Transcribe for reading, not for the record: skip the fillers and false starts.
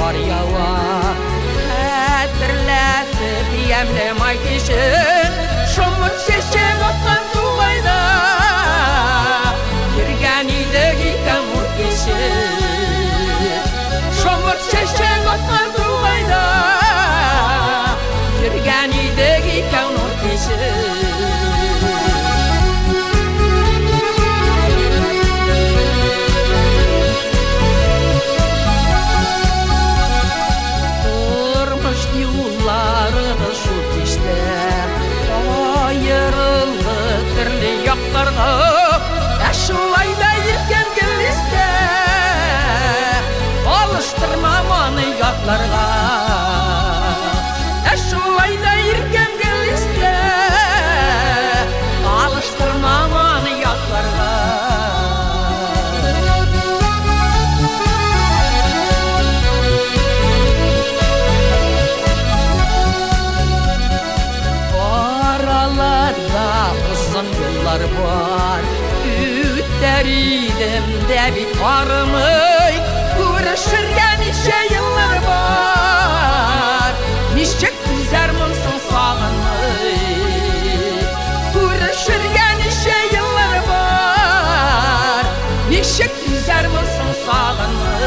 kar yawa. Hatırlatıp yemlem ay kişin, şomur şeşek atkan tuğayda. Yürgenideki kamur kişin, şomur şeşek atkan tuğayda. Yürgenideki kamur kişin. Aşılayda yirken geliste alıştırma manı yatlarga. Aşılayda yirken geliste alıştırma manı yatlarga. Aralarda uzun yollar var, üteridim de bitarmay. Görüşürken nice yıllar var, nice güzel mısın sağlanmay. Görüşürken nice yıllar var, nice güzel mısın sağlanmay.